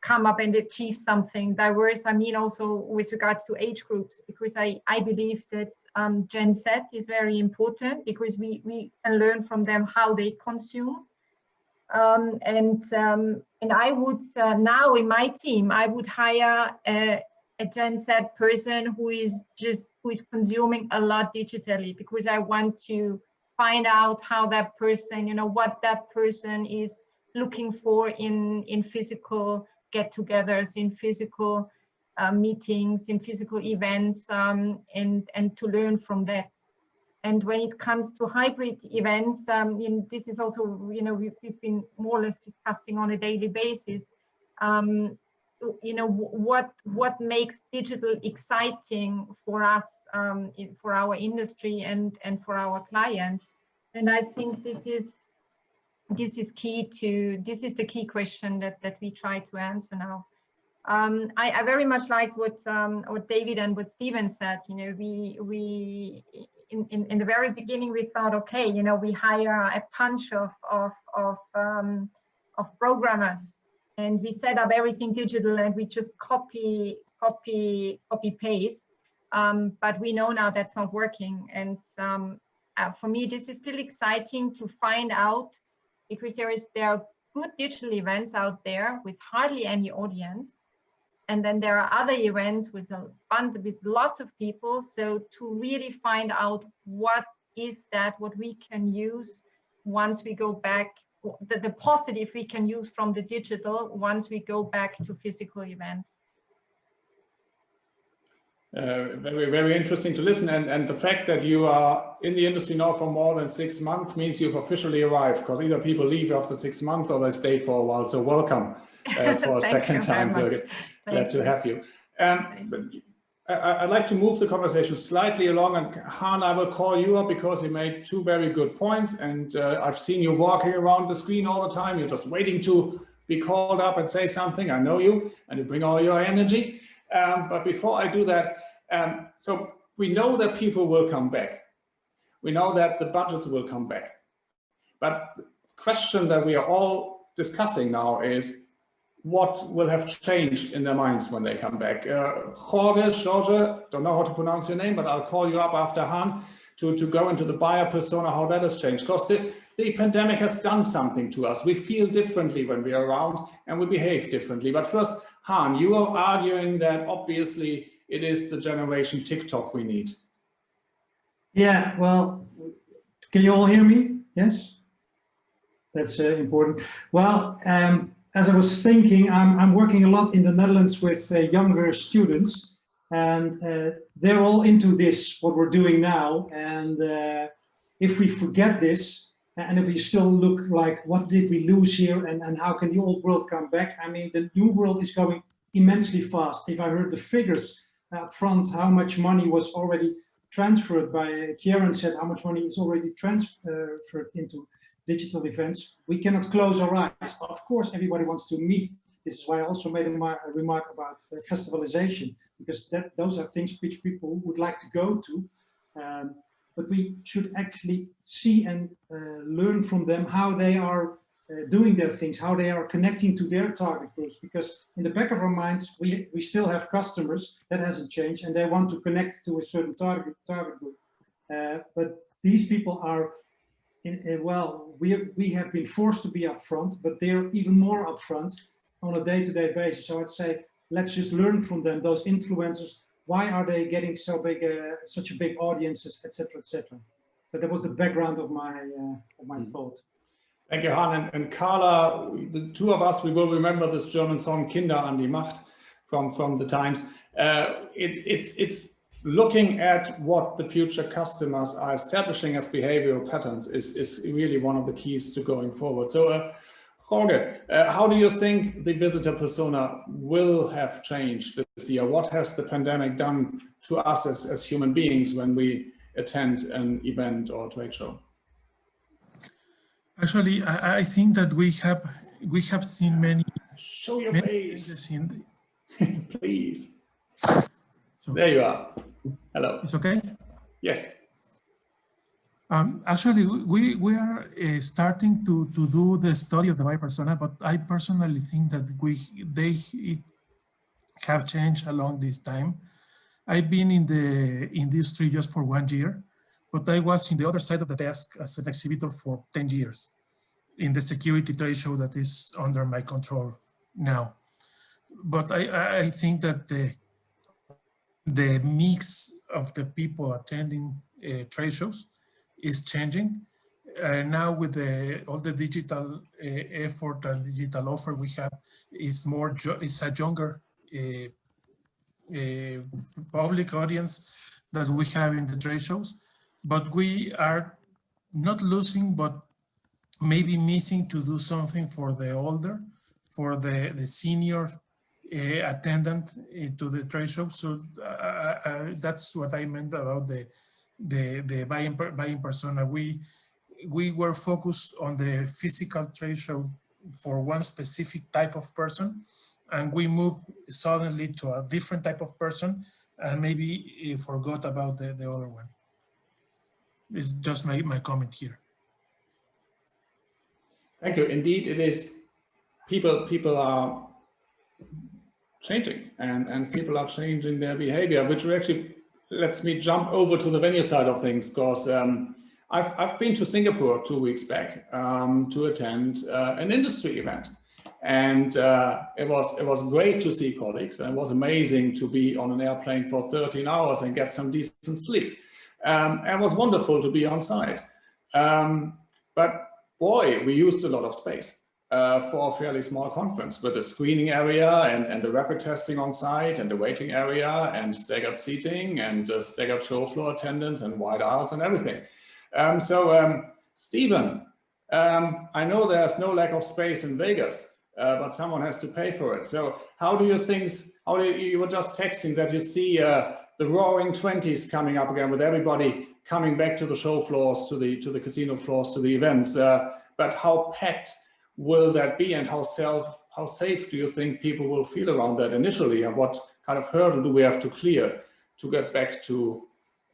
come up and achieve something diverse. I mean, also with regards to age groups, because I believe that Gen Z is very important, because we can learn from them how they consume. And I would now in my team, I would hire a Gen Z person who is consuming a lot digitally, because I want to find out how that person, what that person is looking for in physical get-togethers, in physical meetings, in physical events, and to learn from that. And when it comes to hybrid events, this is also, we've been more or less discussing on a daily basis. What makes digital exciting for us, for our industry and for our clients? And I think this is the key question that we try to answer now. I very much like what David and what Steven said. We in the very beginning, we thought, okay, we hire a bunch of programmers, and we set up everything digital, and we just copy paste. But we know now that's not working. And for me, this is still exciting to find out, because there are good digital events out there with hardly any audience. And then there are other events with lots of people. So to really find out what we can use once we go back, the positive we can use from the digital once we go back to physical events. Very, very interesting to listen. And the fact that you are in the industry now for more than 6 months means you've officially arrived, because either people leave after 6 months or they stay for a while. So welcome for a second time, Birgit. Glad to have you. I'd like to move the conversation slightly along, and Han, I will call you up because you made 2 very good points, and I've seen you walking around the screen all the time. You're just waiting to be called up and say something. I know you, and you bring all your energy. But before I do that, so we know that people will come back. We know that the budgets will come back. But the question that we are all discussing now is, what will have changed in their minds when they come back. Jorge, don't know how to pronounce your name, but I'll call you up after Han to go into the buyer persona, how that has changed. Because the pandemic has done something to us. We feel differently when we are around and we behave differently. But first, Han, you are arguing that obviously it is the generation TikTok we need. Yeah, well, can you all hear me? Yes? That's important. Well, as I was thinking, I'm working a lot in the Netherlands with younger students, and they're all into this, what we're doing now. And if we forget this, and if we still look like, what did we lose here, and how can the old world come back? I mean, the new world is going immensely fast. If I heard the figures up front, how much money was already transferred by, CIARÁN said how much money is already transferred into digital events, we cannot close our eyes. Of course, everybody wants to meet. This is why I also made a remark about festivalization, because those are things which people would like to go to. But we should actually see and learn from them how they are doing their things, how they are connecting to their target groups. Because in the back of our minds, we still have customers, that hasn't changed, and they want to connect to a certain target group. But these people are, well, we have been forced to be upfront, but they're even more upfront on a day-to-day basis. So I'd say, let's just learn from them, those influencers. Why are they getting so big, such a big audiences, etc., etc. So that was the background of my thought. Thank you, Han. And Carla, the two of us, we will remember this German song "Kinder an die Macht" from the times. It's looking at what the future customers are establishing as behavioral patterns is really one of the keys to going forward. So, Jorge, how do you think the visitor persona will have changed this year? What has the pandemic done to us as human beings when we attend an event or trade show? Actually, I think that we have seen many. Show your many face, please. So, there you are. Hello. It's okay. Yes. Actually, we are starting to do the study of the buyer persona, but I personally think that they have changed along this time. I've been in the industry just for 1 year, but I was in the other side of the desk as an exhibitor for 10 years in the security trade show that is under my control now. But I think that the mix of the people attending trade shows is changing. Now with all the digital effort and digital offer we have, is a younger public audience that we have in the trade shows, but we are not losing, but maybe missing to do something for the older, for the senior attendant to the trade show. So that's what I meant about the buying persona. We were focused on the physical trade show for one specific type of person, and we moved suddenly to a different type of person, and maybe forgot about the other one. It's just my comment here. Thank you. Indeed, it is. People are changing, and people are changing their behavior, which actually lets me jump over to the venue side of things, because I've been to Singapore 2 weeks back to attend an industry event, and it was great to see colleagues, and it was amazing to be on an airplane for 13 hours and get some decent sleep. It was wonderful to be on site, but boy, we used a lot of space for a fairly small conference, with a screening area and the rapid testing on site and the waiting area and staggered seating and staggered show floor attendance and wide aisles and everything. Stephen, I know there's no lack of space in Vegas, but someone has to pay for it. So how do you think, you were just texting that you see the roaring 20s coming up again, with everybody coming back to the show floors, to the casino floors, to the events, but how packed will that be, and how safe do you think people will feel around that initially, and what kind of hurdle do we have to clear to get back to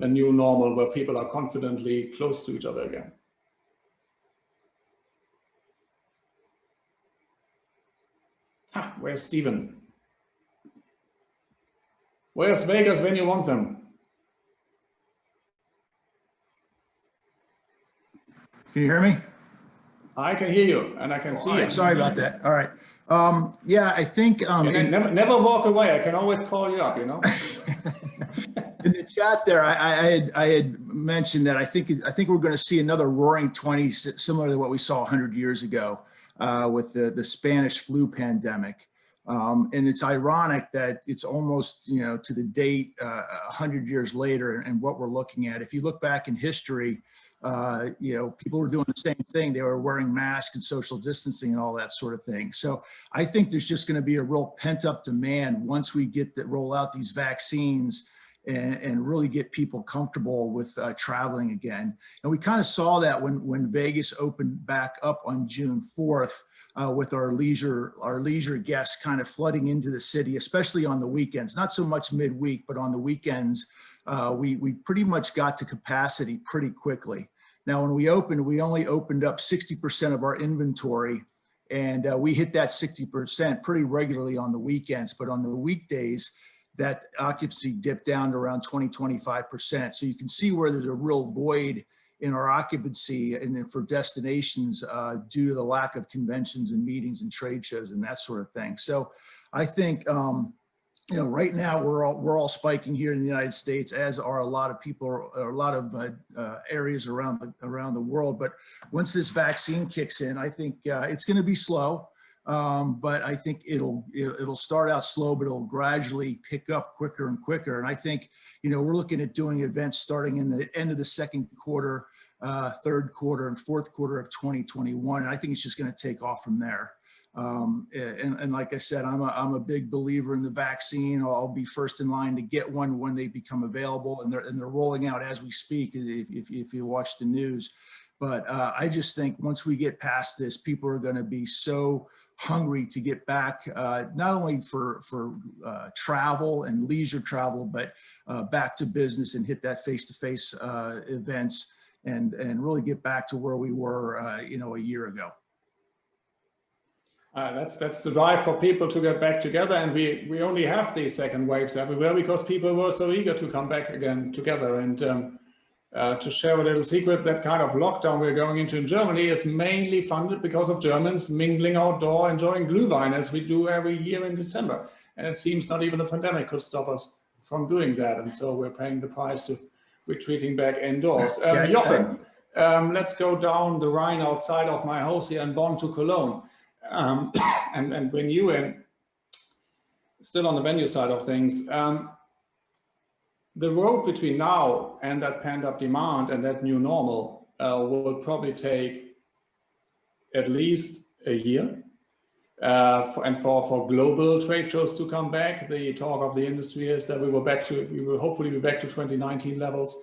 a new normal where people are confidently close to each other again? Where's Stephen? Where's Vegas when you want them? Can you hear me? I can hear you and I can see you. Sorry about that. All right. Yeah, I think never walk away. I can always call you up, you know. In the chat there, I had mentioned that I think we're going to see another roaring 20s, similar to what we saw 100 years ago with the Spanish flu pandemic. And it's ironic that it's almost, you know, to the date 100 years later, and what we're looking at. If you look back in history, you know, people were doing the same thing. They were wearing masks and social distancing and all that sort of thing. So I think there's just going to be a real pent up demand once we get that roll out these vaccines and really get people comfortable with traveling again. And we kind of saw that when Vegas opened back up on June 4th with our leisure guests kind of flooding into the city, especially on the weekends, not so much midweek, but on the weekends, we pretty much got to capacity pretty quickly. Now, when we opened, we only opened up 60% of our inventory, and we hit that 60% pretty regularly on the weekends, but on the weekdays, that occupancy dipped down to around 20–25%. So you can see where there's a real void in our occupancy and for destinations due to the lack of conventions and meetings and trade shows and that sort of thing. So I think, you know, right now we're all spiking here in the United States, as are a lot of people, or a lot of areas around the world. But once this vaccine kicks in, I think it's going to be slow. But I think it'll start out slow, but it'll gradually pick up quicker and quicker. And I think, you know, we're looking at doing events starting in the end of the second quarter, third quarter, and fourth quarter of 2021. And I think it's just going to take off from there. And like I said, I'm a big believer in the vaccine. I'll be first in line to get one when they become available, and they're rolling out as we speak, if you watch the news. But I just think once we get past this, people are going to be so hungry to get back, not only for travel and leisure travel, but back to business and hit that face-to-face events and really get back to where we were, you know, a year ago. That's the drive for people to get back together, and we only have these second waves everywhere because people were so eager to come back again together. And to share a little secret, that kind of lockdown we're going into in Germany is mainly funded because of Germans mingling outdoor, enjoying Glühwein as we do every year in December. And it seems not even the pandemic could stop us from doing that. And so we're paying the price to retreating back indoors. Jochen, let's go down the Rhine outside of my house here in Bonn to Cologne. And bring you in, still on the venue side of things. The road between now and that pent-up demand and that new normal will probably take at least a year. And for global trade shows to come back, the talk of the industry is that we will hopefully be back to 2019 levels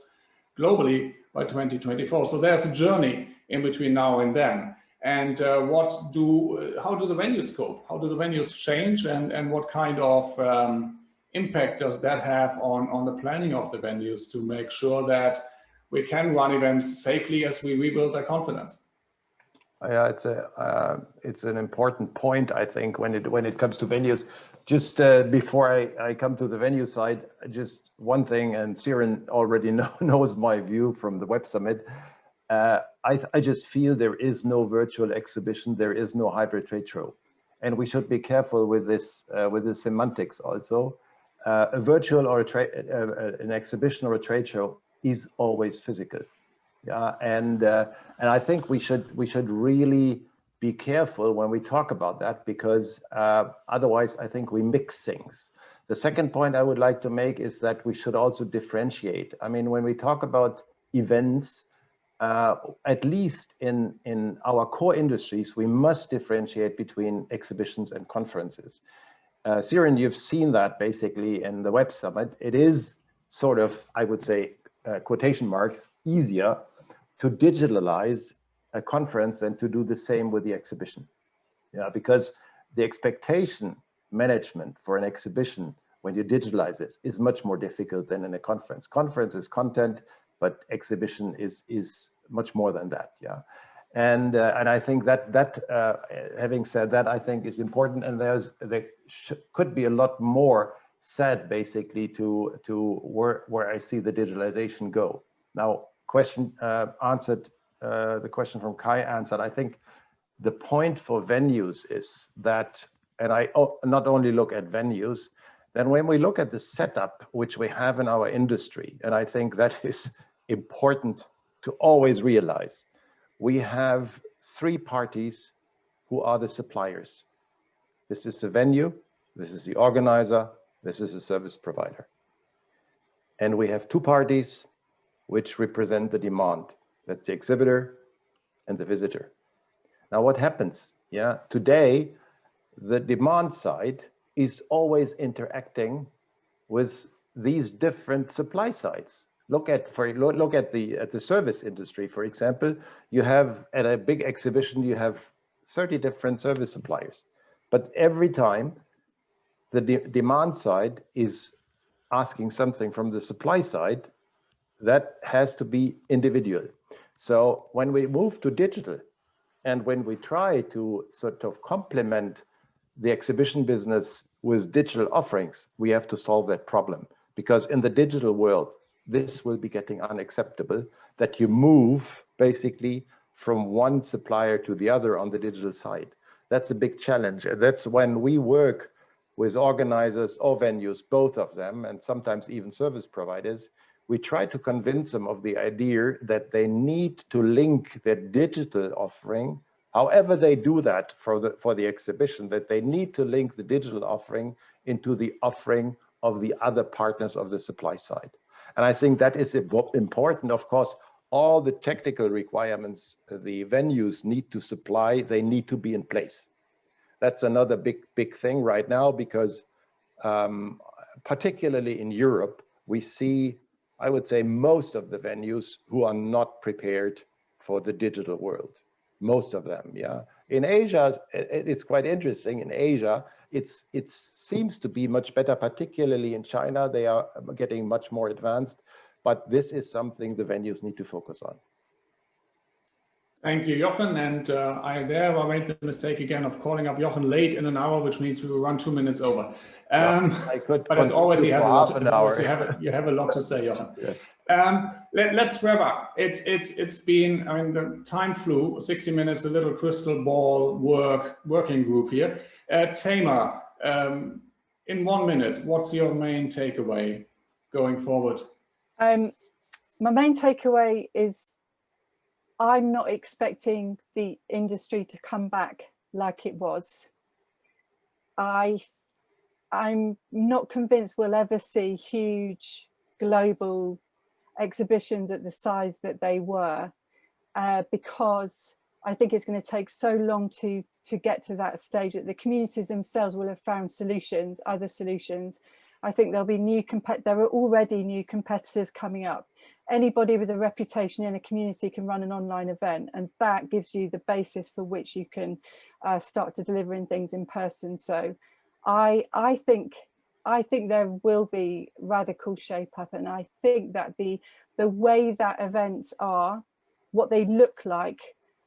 globally by 2024. So there's a journey in between now and then. And how do the venues cope? How do the venues change, and what kind of impact does that have on the planning of the venues to make sure that we can run events safely as we rebuild their confidence? Yeah, it's an important point, I think, when it comes to venues. Just before I come to the venue side, just one thing, and CIARÁN already knows my view from the Web Summit. I just feel there is no virtual exhibition, there is no hybrid trade show, and we should be careful with this semantics also. A virtual or an exhibition or a trade show is always physical, yeah, and I think we should really be careful when we talk about that, because otherwise I think we mix things. The second point I would like to make is that we should also differentiate. I mean, when we talk about events, at least in our core industries, we must differentiate between exhibitions and conferences. CIARÁN, you've seen that basically in the Web Summit. It is sort of, I would say, quotation marks, easier to digitalize a conference and to do the same with the exhibition. Yeah, because the expectation management for an exhibition, when you digitalize it, is much more difficult than in a conference. Conference is content, but exhibition is much more than that, yeah. And I think that having said that, I think is important, and there could be a lot more said basically to where I see the digitalization go. Now, question answered, the question from Kai answered. I think the point for venues is that, and I not only look at venues, then when we look at the setup which we have in our industry, and I think that is important to always realize, we have three parties who are the suppliers. This is the venue, this is the organizer, this is the service provider. And we have two parties which represent the demand. That's the exhibitor and the visitor. Now what happens? Yeah, today, the demand side is always interacting with these different supply sides. Look at the service industry, for example. You have, at a big exhibition, you have 30 different service suppliers. But every time the demand side is asking something from the supply side, that has to be individual. So when we move to digital, and when we try to sort of complement the exhibition business with digital offerings, we have to solve that problem. Because in the digital world, this will be getting unacceptable, that you move basically from one supplier to the other on the digital side. That's a big challenge. That's when we work with organizers or venues, both of them, and sometimes even service providers. We try to convince them of the idea that they need to link their digital offering, however they do that for the exhibition, that they need to link the digital offering into the offering of the other partners of the supply side. And I think that is important. Of course, all the technical requirements the venues need to supply, they need to be in place. That's another big thing right now, because particularly in Europe, we see, I would say, most of the venues who are not prepared for the digital world. Most of them, yeah. In Asia, it's quite interesting. In Asia, it seems to be much better, particularly in China. They are getting much more advanced, but this is something the venues need to focus on. Thank you, Jochen. And I made the mistake again of calling up Jochen late in an hour, which means we will run 2 minutes over. I could, but as always, he has a lot. You have a lot to say, Jochen. Yes. Let's wrap up. It's been, I mean, the time flew. 60 minutes, a little crystal ball working group here. TAMAR, in 1 minute, what's your main takeaway going forward? My main takeaway is I'm not expecting the industry to come back like it was. I'm not convinced we'll ever see huge global exhibitions at the size that they were, because I think it's going to take so long to get to that stage that the communities themselves will have found solutions, other solutions. I think there'll be there are already new competitors coming up. Anybody with a reputation in a community can run an online event, and that gives you the basis for which you can start to delivering things in person. So I think there will be radical shape up, and I think that the way that events are, what they look like,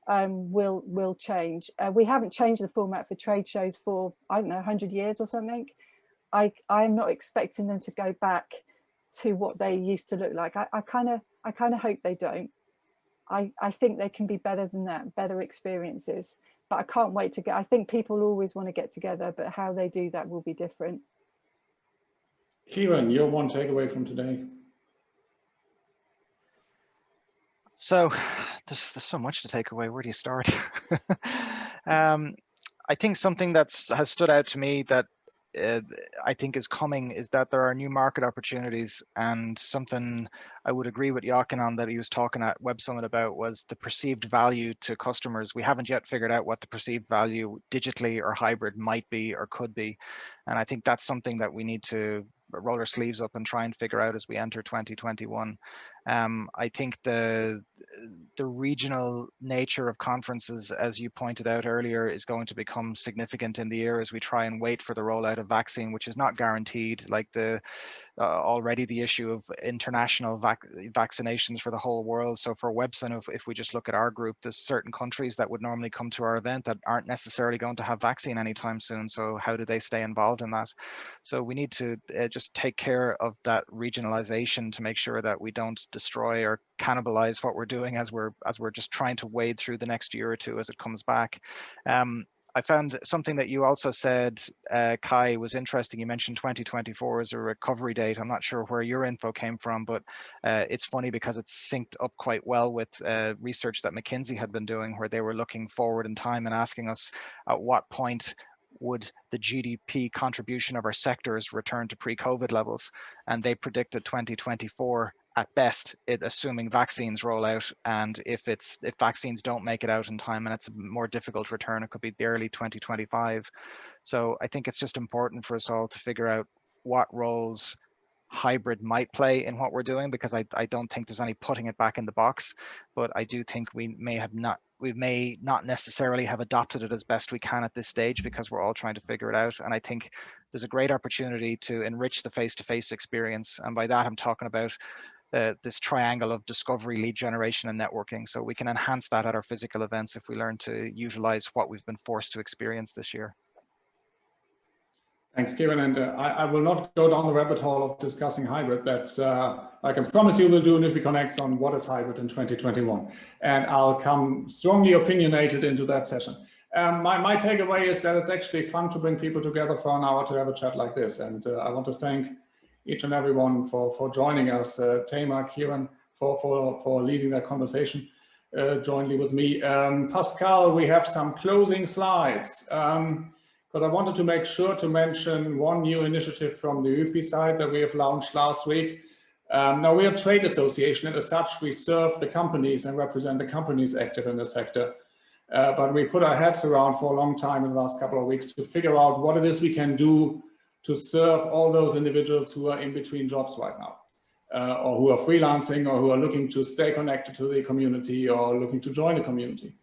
will change. We haven't changed the format for trade shows for, I don't know, 100 years or something. I'm not expecting them to go back to what they used to look like. I kind of hope they don't. I think they can be better than that, better experiences. But I can't wait to I think people always want to get together, but how they do that will be different. Kieran, your one takeaway from today. So there's so much to take away. Where do you start? I think something has stood out to me that I think is coming is that there are new market opportunities, and something I would agree with Jochen on that he was talking at Web Summit about was the perceived value to customers. We haven't yet figured out what the perceived value digitally or hybrid might be or could be. And I think that's something that we need to roll our sleeves up and try and figure out as we enter 2021. I think the regional nature of conferences, as you pointed out earlier, is going to become significant in the year as we try and wait for the rollout of vaccine, which is not guaranteed. Like already the issue of international vaccinations for the whole world. So for Websun, if we just look at our group, there's certain countries that would normally come to our event that aren't necessarily going to have vaccine anytime soon. So how do they stay involved in that? So we need to just take care of that regionalization to make sure that we don't destroy or cannibalize what we're doing as we're just trying to wade through the next year or two as it comes back. I found something that you also said, Kai, was interesting. You mentioned 2024 as a recovery date. I'm not sure where your info came from, but it's funny because it's synced up quite well with research that McKinsey had been doing, where they were looking forward in time and asking us at what point would the GDP contribution of our sectors return to pre-COVID levels. And they predicted 2024 at best, assuming vaccines roll out, and if vaccines don't make it out in time and it's a more difficult return, it could be the early 2025. So I think it's just important for us all to figure out what roles hybrid might play in what we're doing, because I don't think there's any putting it back in the box, but I do think we may not necessarily have adopted it as best we can at this stage, because we're all trying to figure it out. And I think there's a great opportunity to enrich the face-to-face experience, and by that I'm talking about this triangle of discovery, lead generation, and networking. So we can enhance that at our physical events if we learn to utilize what we've been forced to experience this year. Thanks, Kieran. And I will not go down the rabbit hole of discussing hybrid. That's, I can promise you we'll do an UFI Connects on what is hybrid in 2021. And I'll come strongly opinionated into that session. My takeaway is that it's actually fun to bring people together for an hour to have a chat like this. And I want to thank each and everyone for joining us. TAMAR, Kieran, for leading that conversation jointly with me. Pascal, we have some closing slides. Because I wanted to make sure to mention one new initiative from the UFI side that we have launched last week. Now, we are a trade association, and as such, we serve the companies and represent the companies active in the sector. But we put our heads around for a long time in the last couple of weeks to figure out what it is we can do to serve all those individuals who are in between jobs right now, or who are freelancing, or who are looking to stay connected to the community, or looking to join the community.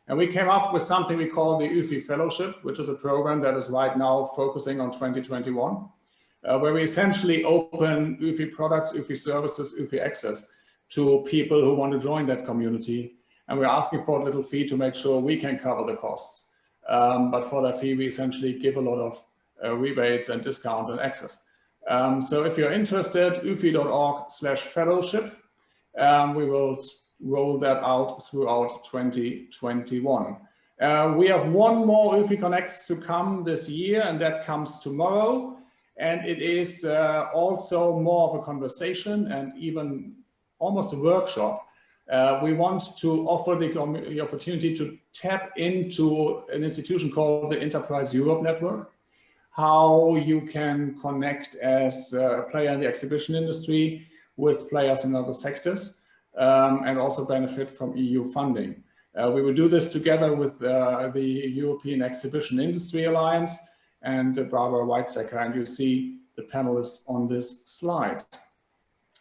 And we came up with something we call the UFI Fellowship, which is a program that is right now focusing on 2021, where we essentially open UFI products, UFI services, UFI access to people who want to join that community. And we're asking for a little fee to make sure we can cover the costs. But for that fee, we essentially give a lot of rebates and discounts and access. So if you're interested, ufi.org/fellowship, we will roll that out throughout 2021. We have one more UFI Connects to come this year, and that comes tomorrow. And it is also more of a conversation and even almost a workshop. We want to offer the opportunity to tap into an institution called the Enterprise Europe Network, how you can connect as a player in the exhibition industry with players in other sectors, and also benefit from EU funding. We will do this together with the European Exhibition Industry Alliance and Barbara Weizsäcker, and you see the panelists on this slide.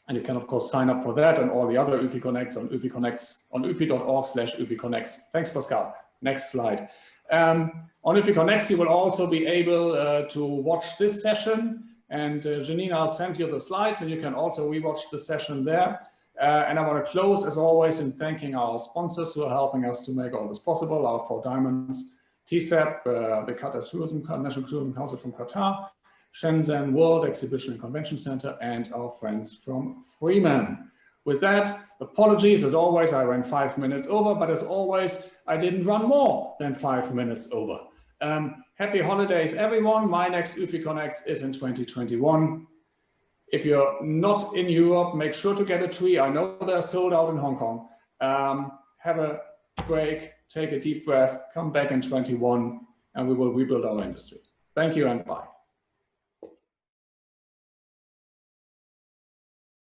And you can, of course, sign up for that and all the other UFI Connects on UFI Connects on ufi.org/UFI Connects. Thanks, Pascal. Next slide. On UFI Connects, you will also be able to watch this session. And Janine, I'll send you the slides, and you can also rewatch the session there. And I want to close, as always, in thanking our sponsors who are helping us to make all this possible, our 4 Diamonds, TCEP, the Qatar Tourism, National Tourism Council from Qatar, Shenzhen World Exhibition and Convention Center, and our friends from Freeman. With that, apologies, as always, I ran 5 minutes over, but as always, I didn't run more than 5 minutes over. Happy holidays, everyone. My next UFI Connects is in 2021. If you're not in Europe, make sure to get a tree. I know they're sold out in Hong Kong. Have a break, take a deep breath, come back in 21, and we will rebuild our industry. Thank you and bye.